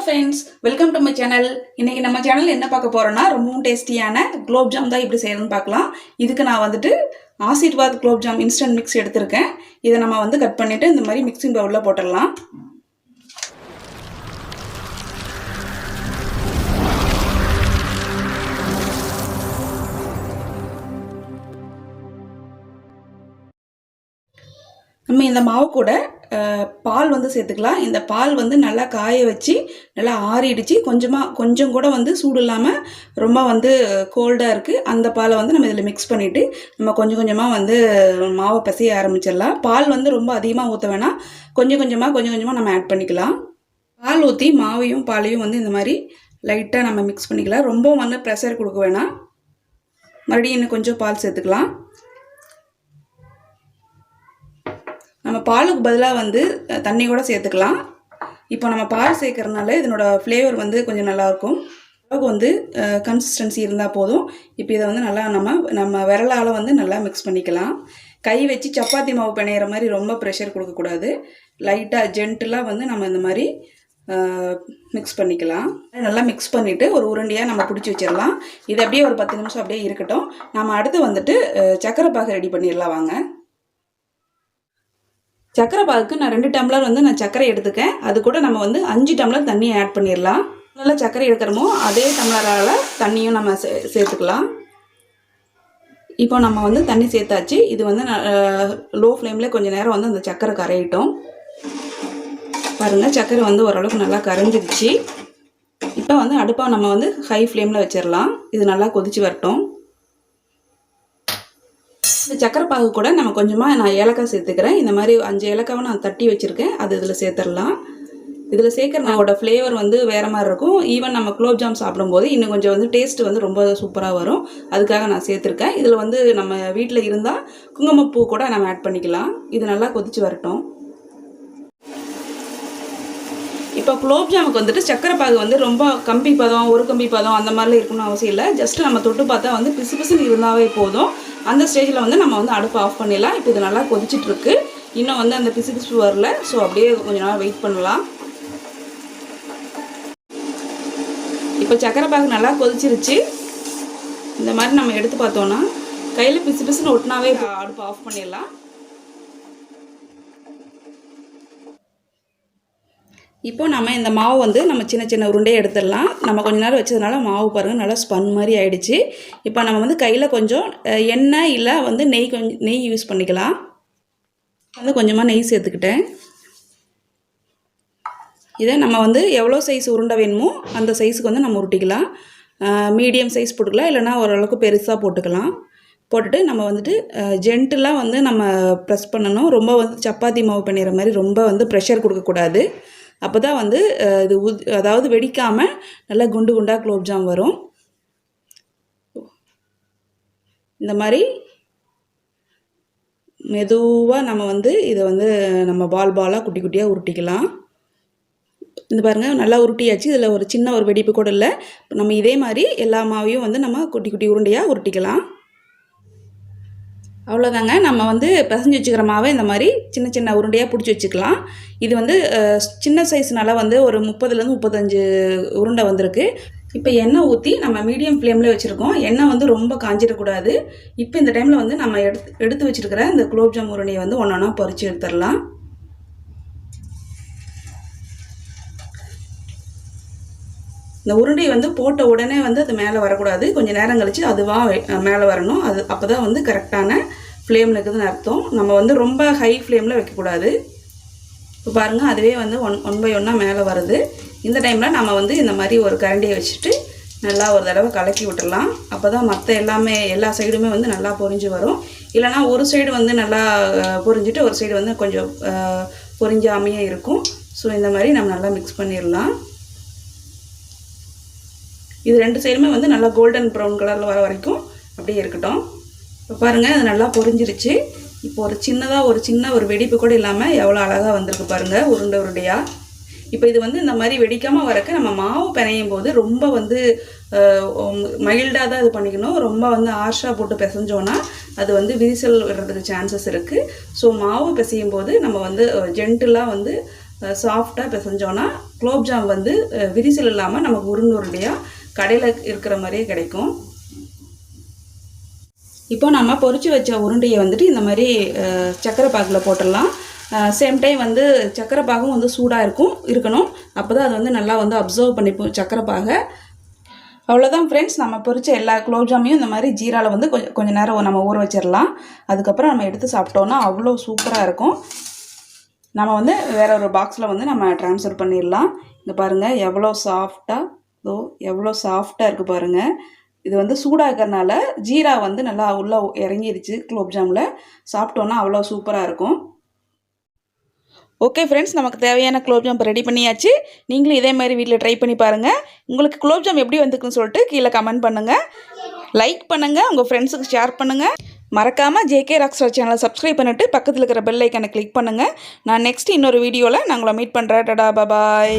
Friends, welcome to my channel. இன்றைக்கி நம்ம channel என்ன பார்க்க போகிறோன்னா ரொம்பவும் டேஸ்டியான குலோப் ஜாம் தான் எப்படி செய்யணும்னு பார்க்கலாம். இதுக்கு நான் வந்துட்டு Aashirvaad gulab jam instant mix எடுத்திருக்கேன். இதை நம்ம வந்து கட் பண்ணிவிட்டு இந்த மாதிரி மிக்சிங் பவுலில் போட்டுடலாம். நம்ம இந்த மாவு கூட பால் வந்து சேர்த்துக்கலாம். இந்த பால் வந்து நல்லா காய வச்சு நல்லா ஆறிடுச்சு. கொஞ்சம் கூட வந்து சூடு இல்லாமல் ரொம்ப வந்து கோல்டாக இருக்குது. அந்த பாலை வந்து நம்ம இதில் மிக்ஸ் பண்ணிவிட்டு நம்ம கொஞ்சம் கொஞ்சமாக வந்து மாவை பிசைய ஆரம்பிச்சிடலாம். பால் வந்து ரொம்ப அதிகமாக ஊற்ற வேணாம், கொஞ்சம் கொஞ்சமாக நம்ம ஆட் பண்ணிக்கலாம். பால் ஊற்றி மாவையும் பாலையும் வந்து இந்த மாதிரி லைட்டாக நம்ம மிக்ஸ் பண்ணிக்கலாம். ரொம்ப வந்து ப்ரெஷர் கொடுக்க வேணாம். மறுபடியும் இன்னும் கொஞ்சம் பால் சேர்த்துக்கலாம். நம்ம பாலுக்கு பதிலாக வந்து தண்ணி கூட சேர்த்துக்கலாம். இப்போ நம்ம பால் சேர்க்கறதுனால இதனோட ஃப்ளேவர் வந்து கொஞ்சம் நல்லாயிருக்கும். அளவுக்கு வந்து கன்சிஸ்டன்சி இருந்தால் போதும். இப்போ இதை வந்து நல்லா நம்ம விரலால் வந்து நல்லா மிக்ஸ் பண்ணிக்கலாம். கை வச்சு சப்பாத்தி மாவு பிணையிற மாதிரி ரொம்ப ப்ரெஷர் கொடுக்கக்கூடாது. லைட்டாக ஜென்டிலாக வந்து நம்ம இந்த மாதிரி மிக்ஸ் பண்ணிக்கலாம். நல்லா மிக்ஸ் பண்ணிவிட்டு ஒரு உருண்டையாக நம்ம பிடிச்சி வச்சிடலாம். இது அப்படியே ஒரு 10 நிமிஷம் அப்படியே இருக்கட்டும். நம்ம அடுத்து வந்துட்டு சக்கரை பாகு ரெடி பண்ணிடலாம் வாங்க. சக்கரை பாகுக்கு நான் 2 டம்ளர் வந்து நான் சர்க்கரை எடுத்துக்கேன். அது கூட நம்ம வந்து 5 டம்ளர் தண்ணி ஆட் பண்ணிடலாம். நல்லா சர்க்கரை எடுக்கிறோமோ அதே டம்ளரால் தண்ணியும் நம்ம சேர்த்துக்கலாம். இப்போ நம்ம வந்து தண்ணி சேர்த்தாச்சு. இது வந்து லோ ஃப்ளேமில் கொஞ்சம் நேரம் வந்து அந்த சர்க்கரை கரையிட்டோம். பாருங்கள், சர்க்கரை வந்து ஓரளவுக்கு நல்லா கரைஞ்சிருச்சு. இப்போ வந்து அடுப்பை நம்ம வந்து ஹை ஃப்ளேமில் வச்சிடலாம். இது நல்லா கொதிச்சு வரட்டும். இந்த சக்கரை பாகு கூட நம்ம கொஞ்சமாக நான் ஏலக்காய் சேர்த்துக்கிறேன். இந்த மாதிரி 5 ஏலக்காவை நான் தட்டி வச்சுருக்கேன். அது இதில் சேர்த்துடலாம். இதில் சேர்க்குறதோட ஃப்ளேவர் வந்து வேறு மாதிரி இருக்கும். ஈவன் நம்ம குலோப் ஜாம் சாப்பிடும்போது இன்னும் கொஞ்சம் வந்து டேஸ்ட் வந்து ரொம்ப சூப்பராக வரும். அதுக்காக நான் சேர்த்துருக்கேன். இதில் வந்து நம்ம வீட்டில் இருந்தால் குங்குமப்பூ கூட நம்ம ஆட் பண்ணிக்கலாம். இது நல்லா கொதிச்சு வரட்டும். இப்போ குலோப் ஜாமுக்கு வந்துட்டு சக்கரை பாகு வந்து ரொம்ப கம்பி பதம், ஒரு கம்பி பதம் அந்த மாதிரிலாம் இருக்கணும்னு அவசியம் இல்லை. ஜஸ்ட்டு நம்ம தொட்டு பார்த்தா வந்து பிசு பிசுன்னு இருந்தாவே போதும். அந்த ஸ்டேஜில் வந்து நம்ம வந்து அடுப்பை ஆஃப் பண்ணிடலாம். இப்போ இது நல்லா கொதிச்சிட்ருக்கு. இன்னும் வந்து அந்த பிசு பிசு வரல. ஸோ அப்படியே கொஞ்சம் நாள் வெயிட் பண்ணலாம். இப்போ சக்கரை பாகு நல்லா கொதிச்சிருச்சு. இந்த மாதிரி நம்ம எடுத்து பார்த்தோன்னா கையில் பிசு பிசுன்னு ஒட்டினாவே அடுப்பை ஆஃப் பண்ணிடலாம். இப்போ நம்ம இந்த மாவு வந்து நம்ம சின்ன உருண்டையை எடுத்துடலாம். நம்ம கொஞ்ச நேரம் வச்சதுனால மாவு பாருங்கள் நல்லா ஸ்பன் மாதிரி ஆகிடுச்சு. இப்போ நம்ம வந்து கையில் கொஞ்சம் எண்ணெய் இல்லை வந்து நெய் யூஸ் பண்ணிக்கலாம். வந்து கொஞ்சமாக நெய் சேர்த்துக்கிட்டேன். இதை நம்ம வந்து எவ்வளோ சைஸ் உருண்டை வேணுமோ அந்த சைஸுக்கு வந்து நம்ம உருட்டிக்கலாம். மீடியம் சைஸ் போட்டுக்கலாம், இல்லைனா ஓரளவுக்கு பெருசாக போட்டுக்கலாம். போட்டுட்டு நம்ம வந்துட்டு ஜென்டிலாக வந்து நம்ம ப்ரெஸ் பண்ணணும். ரொம்ப வந்து சப்பாத்தி மாவு பண்ணிடுற மாதிரி ரொம்ப வந்து ப்ரெஷர் கொடுக்கக்கூடாது. அப்போ தான் வந்து இது அதாவது வெடிக்காமல் நல்லா குண்டு குண்டாக குலோப் ஜாம் வரும். இந்த மாதிரி மெதுவாக நம்ம வந்து இதை வந்து நம்ம பாலாக குட்டி குட்டியாக உருட்டிக்கலாம். இந்த பாருங்கள் நல்லா உருட்டியாச்சு. இதில் ஒரு சின்ன ஒரு வெடிப்பு கூட இல்லை. நம்ம இதே மாதிரி எல்லா மாவையும் வந்து நம்ம குட்டி குட்டி உருண்டையாக உருட்டிக்கலாம். அவ்வளோதாங்க. நம்ம வந்து பிசைஞ்சு வச்சுக்கிற மாவை இந்த மாதிரி சின்ன உருண்டையாக பிடிச்சி வச்சுக்கலாம். இது வந்து சின்ன சைஸ்னால வந்து ஒரு 30லேருந்து 35 உருண்டை வந்திருக்கு. இப்போ எண்ணெய் ஊற்றி நம்ம மீடியம் ஃப்ளேமில் வச்சுருக்கோம். எண்ணெய் வந்து ரொம்ப காஞ்சிடக்கூடாது. இப்போ இந்த டைமில் வந்து நம்ம எடுத்து வச்சுருக்கிற இந்த குலோப் ஜாம் உருண்டையை வந்து ஒன்றா பொரிச்சு எடுத்துடலாம். இந்த உருண்டை வந்து போட்ட உடனே வந்து அது மேலே வரக்கூடாது. கொஞ்சம் நேரம் கழித்து அதுவாக மேலே வரணும். அது அப்போ தான் வந்து கரெக்டான ஃப்ளேமில் இருக்குதுன்னு அர்த்தம். நம்ம வந்து ரொம்ப ஹை ஃப்ளேமில் வைக்கக்கூடாது. இப்போ பாருங்கள், அதுவே வந்து ஒன் பை ஒன்னாக மேலே வருது. இந்த டைமில் நம்ம வந்து இந்த மாதிரி ஒரு கரண்டியை வச்சுட்டு நல்லா ஒரு தடவை கலக்கி விட்டுடலாம். அப்போ தான் மற்ற எல்லா சைடுமே வந்து நல்லா பொரிஞ்சு வரும். இல்லைனா ஒரு சைடு வந்து நல்லா பொரிஞ்சிட்டு ஒரு சைடு வந்து கொஞ்சம் பொரிஞ்சாமையே இருக்கும். ஸோ இந்த மாதிரி நம்ம நல்லா மிக்ஸ் பண்ணிடலாம். இது 2 சைடுமே வந்து நல்லா கோல்டன் ப்ரௌன் கலரில் வர வரைக்கும் அப்படியே இருக்கட்டும். இப்போ பாருங்கள், அது நல்லா பொரிஞ்சிருச்சு. இப்போ ஒரு சின்ன ஒரு வெடிப்பு கூட இல்லாமல் எவ்வளோ அழகாக வந்திருக்கு பாருங்கள், உருண்டையாக. இப்போ இது வந்து இந்த மாதிரி வெடிக்காமல் வரக்கு நம்ம மாவு பிணையும் போது ரொம்ப வந்து மைல்டாக தான் இது பண்ணிக்கணும். ரொம்ப வந்து ஆர்ஷாக போட்டு பிசைஞ்சோன்னா அது வந்து விரிசல் வர்றதுக்கு சான்சஸ் இருக்குது. ஸோ மாவு பிசையும் போது நம்ம வந்து ஜென்டிலாக வந்து சாஃப்டாக பிசைஞ்சோன்னா குலோப்ஜாம் வந்து விரிசல் இல்லாமல் நமக்கு உருண்டையாக கடையில் இருக்கிற மாதிரியே கிடைக்கும். இப்போ நம்ம பொரிச்சு வச்ச உருண்டையை வந்துட்டு இந்த மாதிரி சக்கரை பாகில் போட்டுடலாம். சேம் டைம் வந்து சக்கரை பாகும் வந்து சூடாக இருக்கணும். அப்போ தான் அது வந்து நல்லா வந்து அப்சர்வ் பண்ணிப்போம் சக்கரை பாகை. அவ்வளோதான் ஃப்ரெண்ட்ஸ், நம்ம பொரிச்ச எல்லா குலோப்ஜாமையும் இந்த மாதிரி ஜீராவில் வந்து கொஞ்சம் நேரம் நம்ம ஊற வச்சிடலாம். அதுக்கப்புறம் நம்ம எடுத்து சாப்பிட்டோன்னா அவ்வளோ சூப்பராக இருக்கும். நம்ம வந்து வேற ஒரு பாக்ஸில் வந்து நம்ம ட்ரான்ஸ்ஃபர் பண்ணிடலாம். இங்கே பாருங்கள் எவ்வளோ சாஃப்டாக இருக்குது பாருங்கள். இது வந்து சூடாக இருக்கிறனால ஜீரா வந்து நல்லா உள்ளே இறங்கிடுச்சு குலோப்ஜாமில். சாப்பிட்டோன்னா அவ்வளோ சூப்பராக இருக்கும். ஓகே ஃப்ரெண்ட்ஸ், நமக்கு தேவையான குலோப்ஜாம் ரெடி பண்ணியாச்சு. நீங்களும் இதே மாதிரி வீட்டில் ட்ரை பண்ணி பாருங்கள். உங்களுக்கு குலோப்ஜாம் எப்படி வந்துக்குன்னு சொல்லிட்டு கீழே கமெண்ட் பண்ணுங்கள், லைக் பண்ணுங்கள், உங்கள் ஃப்ரெண்ட்ஸுக்கு ஷேர் பண்ணுங்கள். மறக்காமல் ஜேகே ராக்ஸ்டார் சேனலை சப்ஸ்கிரைப் பண்ணிவிட்டு பக்கத்தில் இருக்கிற பெல் ஐக்கனை கிளிக் பண்ணுங்கள். நான் நெக்ஸ்ட் இன்னொரு வீடியோவில் நான் உங்களை மீட் பண்ணுறேன். டடா பாய்.